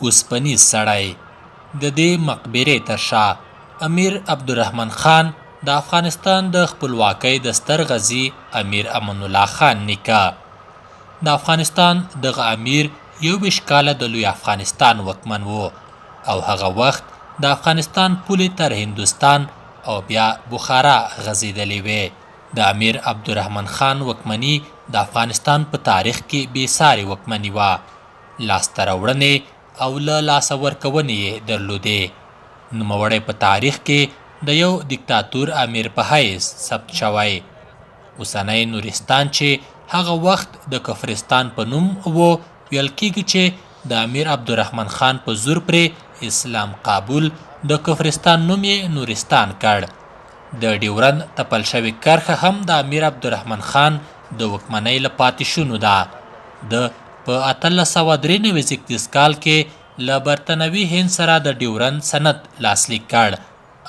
اوسپنیز سړی. د دې مقبرې تر شا امیر عبدالرحمن خان د افغانستان د خپلواکۍ د ستر غازي امیر امان الله خان نیکه. د افغانستان دغه امیر 21 کاله د لوی افغانستان واکمن و او هغه وخت د افغانستان پولې تر هندوستان او بیا بخارا غځېدلې وې. د امیر عبدالرحمن خان واکمني د افغانستان په تاریخ کې بې ساري واکمني وه. لاسته راوړنې او له لاسه ورکونې یې درلودې. نوموړی په تاریخ کې د یو دیکتاتور امیر په حیث ثبت شوی. اوسنی نورستان چې هغه وخت د کفرستان په نوم و، ویل کېږي چې د امیر عبدالرحمن خان په زور پرې اسلام قبول د کفرستان نوم یې نورستان کړ. د ډیورند تپل شوې کرښه هم د امیر عبدالرحمن خان د واکمنۍ له پاتې شونو ده. د په 1893 کال کې له برطانوي هند سره د ډیورند سند لاسلیک کړ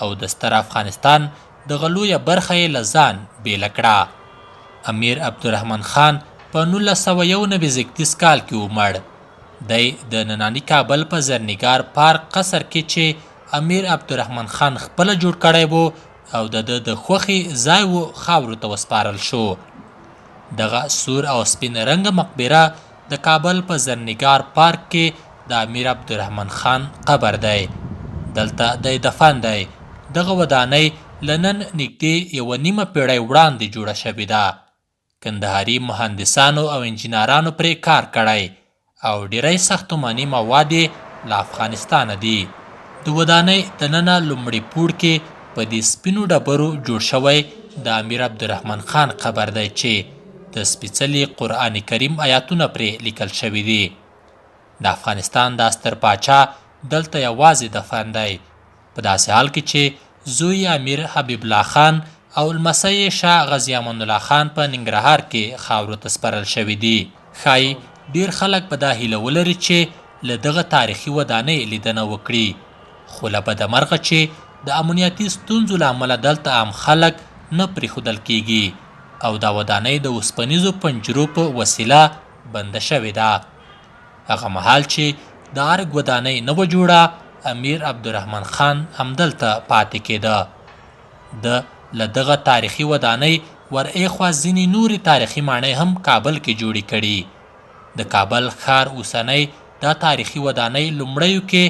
او د ستر افغانستان د غلویه برخه یې له ځان بېله کړه. امیر عبدالرحمن خان په 1931 کال کې ومړ. دی د ننني کابل په زرنګار پارک قصر کې چې امیر عبدالرحمن خان خپله جوړ کړی و او د خوښې ځای و خاورو ته وسپارل شو. دغه سور او سپین رنګه مقبره د کابل په زرنګار پارک کې د امیر عبدالرحمن خان قبر دی. دلته دی دفن دی. دغه ودانۍ له نن نږدې 1.5 پېړۍ وړاندې جوړه شوې ده. کندهاري مهندسانو او انجینرانو پرې کار کړی او ډیری ساختماني مواد یې له افغانستانه دي. د ودانۍ دننه لومړي پوړ کې په دې سپینو ډبرو جوړ شوی د امیر عبدالرحمن خان قبر دی چې د سپېڅلي قرآن کریم آیاتونه پرې لیکل شوي دي. د افغانستان دا ستر پاچا دلته یوازې دفن دی، په داسې حال کې چې زوی امیر حبیب الله خان او لمسی شاه غازي امان الله خان په ننګرهار کې خاورو ته سپارل شوي دي. ښایي ډیر خلک په دا هیله ولري چې له دغه تاریخي ودانۍ لیدنه وکړي، خو له بدمرغه چې د امنیتي ستونزو له امله دلته عام خلک نه پرېښودل کیږي او دا ودانۍ د اوسپنیزو پنجرو په وسیله بنده شوې ده. هغه مهال چې د ارګ ودانۍ نه وه جوړه، امیر عبدالرحمن خان همدلته پاتې کېده. د له دغه تاریخي ودانۍ ور ایخوا ځینې نورې تاریخي ماڼۍ هم کابل کې جوړې کړي. د کابل ښار اوسنۍ دا تاریخي ودانۍ لومړیو کې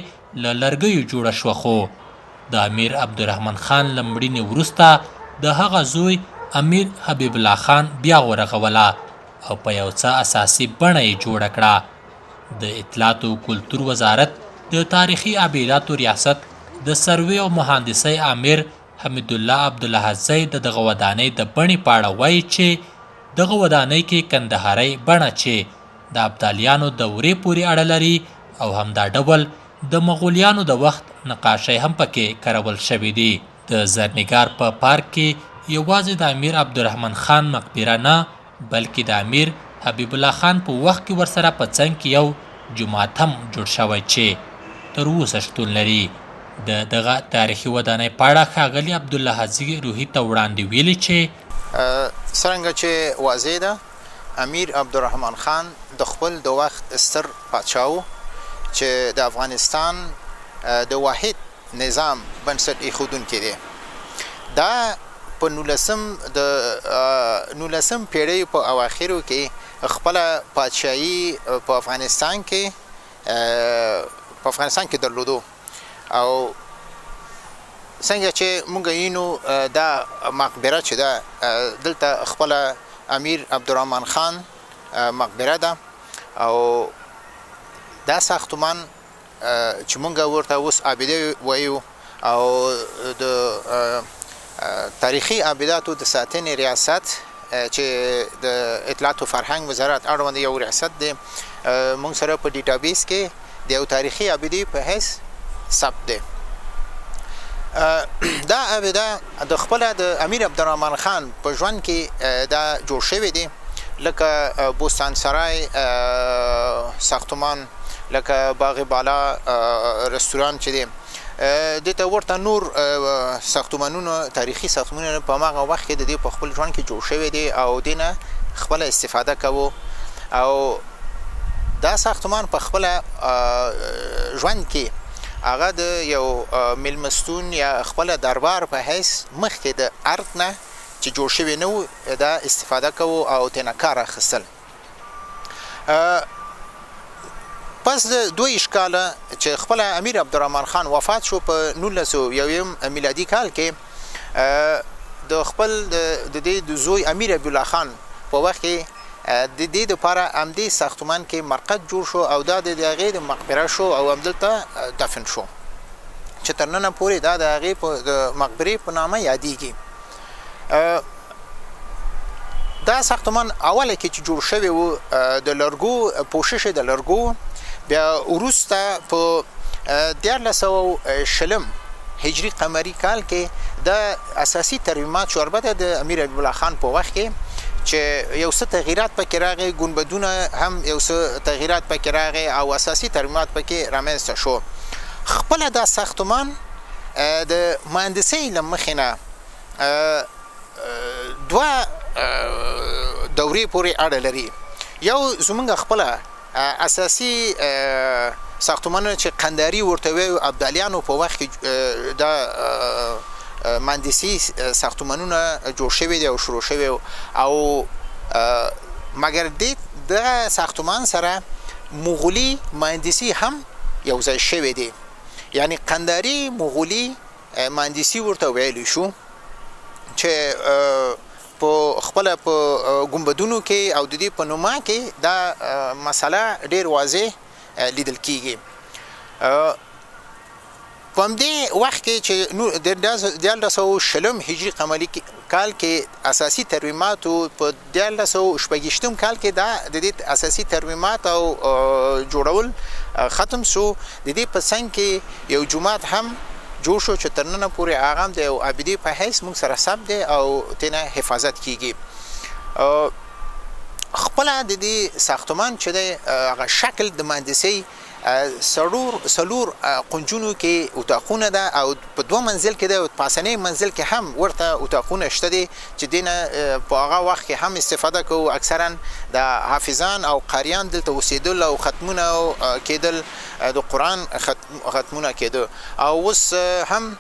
له لرګیو جوړه شوه، خو د امیر عبدالرحمن خان له مړینې وروسته د هغه زوی امیر حبیب الله خان بیا ورغوله او په یو څه اساسي بڼه یې جوړه کړه. د اطلاعات او کلتور وزارت د تاریخي ابداتو ریاست د سروې او مهندسۍ امیر حمید الله عبدالحزی د دغه ودانۍ د بڼې په اړه وایي چې دغه ودانۍ کې کندهارۍ بڼه چې د ابدالیانو دورې پورې اړه لري او همدا ډول د مغولیانو د وخت نقاشۍ هم پکې کارول شوي دي. د زرنګار په پارک کې یوازې د امیر عبدالرحمن خان مقبره نه، بلکې د امیر حبیب الله خان په وخت کې ورسره په څنګ کې یو جومات هم جوړ شوی چې تر اوسه شتون لري. د دغه تاریخي ودانۍ په اړه ښاغلي عبدالحزی روحي ته وړاندې ویلي چې څرنګه چې واضح ده، امیر عبدالرحمن خان د خپل د وخت ستر پاچا و چې د افغانستان د واحد نظام بنسټ ایښودونکی دی. دا په 19 پیړۍ په اواخرو کې خپله پادشاهي په افغانستان کې درلودو او څنګه چې مونږ وینو دا مقبره چې ده دلته خپله امیر عبدالرحمن خان مقبره ده او دا ساختمان چې مونږ ورته اوس عابده وایو او د تاریخي ابداتو د ساتنې ریاست چې د اطلاعات او فرهنګ وزارت اړوند یو ریاست دی، مونږ سره په ډیټابیس کې د یو تاریخي ابدي په حیث ثبت دی. دا ابده د خپل د امیر عبدالرحمن خان په ژوند کې دا جوړ شوی دی، لکه بوستان سرای ساختمان، لکه باغ بالا رستوران چې دی، دته ورته نور ساختمانونه، تاریخي ساختمانونه په هغه وخت کې د دې په خپل ژوند کې جوړ شوی دی او دینه خپل استفاده کوو. او دا ساختمان په خپل ژوند کې هغه د یو میلمستون یا خپل دربار په حیث مخکې د ارت نه چې جوړ شوی نه و دا استفاده کوو او ترنه کار اخیستل. پس د 2 کاله چې خپل امیر عبدالرحمن خان وفات شو په 1901 میلادي کال کې د خپل د دې د زوی امیر عبدالله خان په وخت کې د دې لپاره امدی ساختمان کې مرقد جوړ شو او دا د هغې د مقبره شو او همدلته دفن شو چې تر ننه پورې دا د هغې د مقبرې په نامه یادیږي. دا ساختمان اوله کې چې جوړ شوی و د لرګو پوشش د لرګو، بیا وروسته په 1420 هجری قمری کال کې د اساسي ترمیمات شو. البته د امیر عبدالله خان په وخت کې چې یو څه تغییرات پکې راغی، ګنبدونه هم یو څه تغییرات پکې راغی او اساسي ترمیمات پکې رامنځته شو. خپل دا ساختمان د مهندسۍ له مخې نه 2 دورې پورې اړه لري. یو زمونږ خپله اساسي ساختمانونه چې قنداري ورته وایو ابدالیانو په وخت کې دا مهندسي ساختمانونه جوړ شوي دي او شروع شوي او مګر د ساختمان سره مغولي مهندسي هم یو ځای شوی دی، یعنی قنداري مغولي مهندسي ورته ویلی شو چې په خپل په ګنبدونو کې او د دې په نما کې دا مسله ډیر واضح لیدل کیږي. په همدې وخت کې چې 1420 هجري قمري کال کې اساسي ترمیمات په 1426 کال کې دا د دې اساسي ترمیمات او جوړول ختم شو. د دې په څنګ کې یو جومات هم جوړ شو چې تر ننه پورې هغه هم د یو عابدې په حیث موږ سره ثبت دی او ترنه حفاظت کیږي. خپله د دې ساختمان چې دی هغه شکل د مهندسۍ سلور قنجونو کې اتاقونه ده او په 2 منزل کې ده او پاسنۍ منزل کې هم ورته اتاقونه شته دي چې دینه په هغه وخت کې هم استفاده کوو. اکثرا د حافظان او قاریان دلته اوسېدل او ختمونه کېدل، د قرآن ختمونه کېده او اوس هم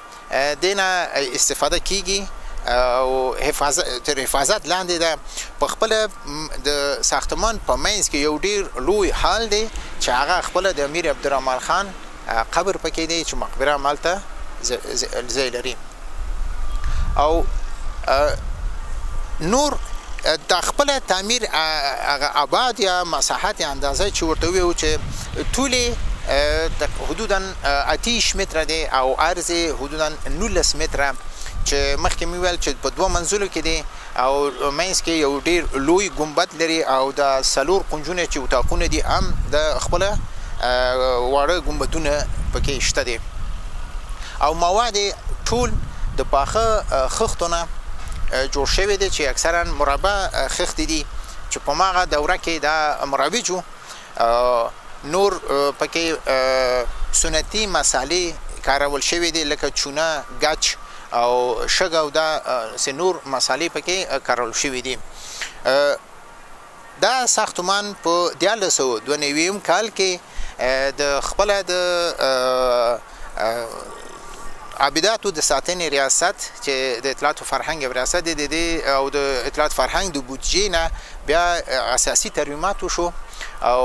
دینه استفاده کیږي او حفاظت لاندې ده. په خپل د ساختمان په منځ کې یو ډیر لوی حال دی چې هغه خپل د امیر عبدالرحمن خان قبر پکې دی چې مقبره مالته ځای لري. او نور د خپل تعمیر هغه آباد یا مساحت اندازه چې ورته ویو چې طول حدودا 8 متره دی او عرض حدودا 19 متره چې مخکې مې ویل چې په 2 منزلو کې دی او منځ کې یو ډیر لوی ګنبد لري او د سلور قنجونه چې اتاقونه دي هم د خپله واړه ګنبدونه پکې شته دي او مواد ټول د پاخه خښتونه جوړ شوی دی چې اکثرا مربع خښتې دي چې په ماغه دوره کې دا مروجو. نور پکې سنتي مسالې کارول شوی دي لکه چونه، ګچ او شګه او دا نور مسالې پکې کارول شوي دي. دا ساختمان په 1492 کال کې د خپله د عابداتو د ساتنې ریاست چې د اطلاعات او فرهنګ ریاست دی او د اطلاعات فرهنګ د بودجې نه بیا اساسي ترمیمات وشو او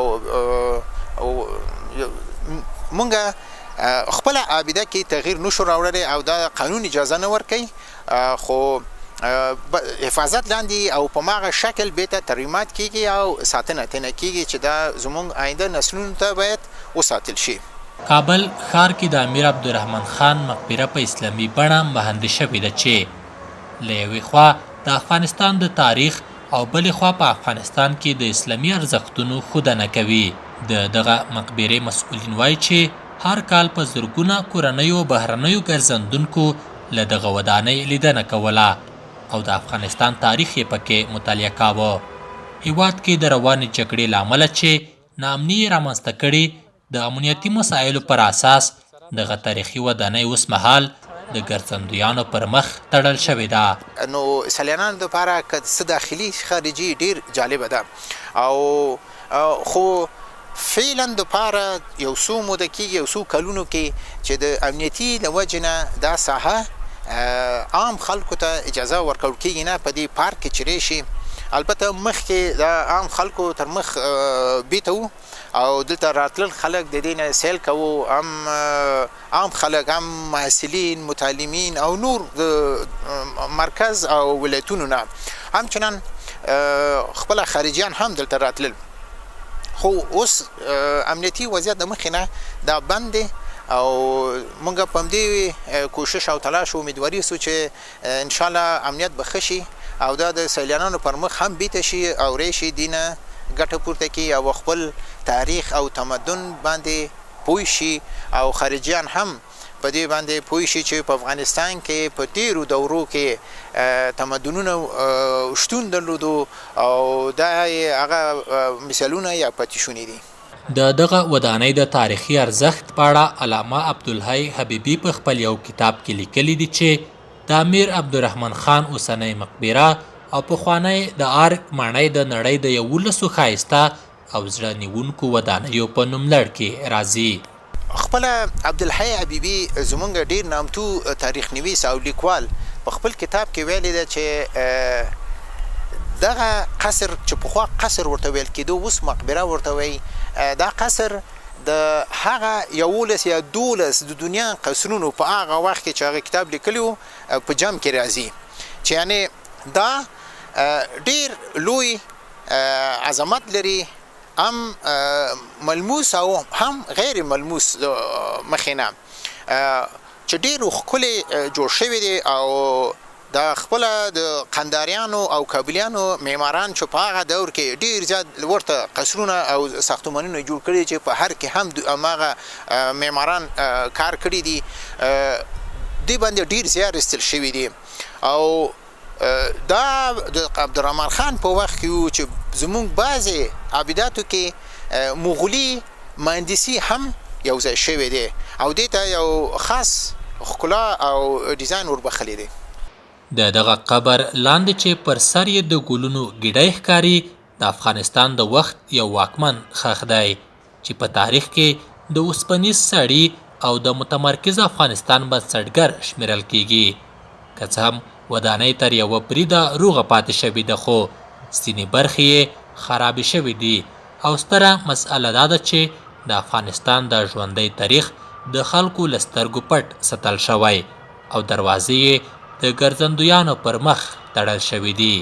مونږ خپل عابده کې تغییر نشو راوړلی او دا قانون اجازه نه ورکوي، خو حفاظت لاندې او په ماغه شکل بیرته ترمیمات کیږي او ساتنه ترنه کیږي چې دا زموږ آینده نسلونو ته باید وساتل شي. کابل ښار کې د امیر عبدالرحمن خان مقبره په اسلامي بڼه مهندس شوې ده چې له یوې خوا د افغانستان د تاریخ او بلې خوا په افغانستان کې د اسلامي ارزښتونو ښودنه کوي. د دغه مقبرې مسؤلین وایي چې هر کال په زرګونه کورنیو بهرنیو ګرځندونکو له دغه ودانۍ لیدنه کوله او د افغانستان تاریخ یې پکې مطالعه کاوه. هیواد کې د روانې جګړې له امله چې ناامني رامنځته کړې د امنیتي مسایلو پر اساس دغه تاریخي ودانۍ اوس مهال د ګرځندویانو پر مخ تړل شوې ده. نو سیلانیانو دپاره که څه داخلي خارجي ډیر جالبه ده او خو فعلا د پاره یو څو موده کېږي یو څو کلونو کې چې د امنیتي له وجې نه دا ساحه عام خلکو ته اجازه ورکول کېږي نه په دې پارک کې چې راشي. البته مخکې د عام خلکو تر مخ بیته وو او دلته راتلل خلک د دې نه سیل کوو، هم عام خلک، هم محصلین، متعلمین او نور د مرکز او ولایتونو نه، همچنان خپل خارجیان هم دلته راتلل. خو اوس امنیتي وضعیت د مخې نه دا بند دی او موږ په همدې کوشش او تلاش او امیدواري سو چې انشاءالله امنیت به ښه شي او دا د سیلانانو پر مخ هم بیته شي او ریشي دینه ګټه پورته کړي او خپل تاریخ او تمدن باندې پوه شي او خارجیان هم په دې باندې پوه شي چې په افغانستان کې په تیرو دورو کې تمدنونه شتون درلودو او دا هغه مثالونه یا پاتې دي. د دغه ودانۍ د تاریخي ارزښت په اړه علامه عبدالحی حبیبي په خپل یو کتاب کې لیکلي دي چې د امیر عبدالرحمن خان اوسنۍ مقبره او پخوانی د ارک ماڼۍ د نړۍ د 11 ښایسته او زړه نیونکو ودانیو په نوملړ کې راځي. خپل عبدالحی حبیبي زمونږ ډیر نامتو تاریخ نویس او لیکوال په خپل کتاب کې ویلي ده چې دغه قصر چې پخوا قصر ورته ویل کېدو اوس مقبره ورته وایي، دا قصر د هغه 11 یا 12 د دنیا قصرونو په هغه وخت کې چې هغه کتاب لیکلی و په جمع کې راځي، چې یعنی دا ډیر لوی عظمت لري، هم ملموس او هم غیر ملموس مخینه چې ډیر ښکلی جوړ شوی دی او د خپل د قنداریانو او کابلیانو معماران چې په هغه دور کې ډیر زیات ورته قصرونه او ساختمانونه جوړ کړي چې په هر کې هم هغه معماران کار کړي دي، دې باندې ډیر زیات استل شوي دي. او دا د عبدالرحمن خان په وخت کې چې زمونږ بعضې عابداتو کې مغولي مهندسي هم یو ځای شوی دی او دې ته یو خاص ښکلا او ډیزاین وربخلی دی. د دغه قبر لاندې چې پر سر یې د ګلونو ګیډۍ ښکاري د افغانستان د وخت یو واکمن ښخ دی چې په تاریخ کې د اوسپنیز سړي او د متمرکز افغانستان بنسټګر شمیرل کیږي. که څه هم ودانۍ تر یوه بریده روغه پاتې شوې ده خو ځینې برخې یې خرابې شوې دي او ستره مسئله دا ده چې د افغانستان د ژوندی تاریخ د خلکو له سترګو پټ ساتل شوی او دروازې یې د ګرځندویانو پر مخ تړل شوي دي.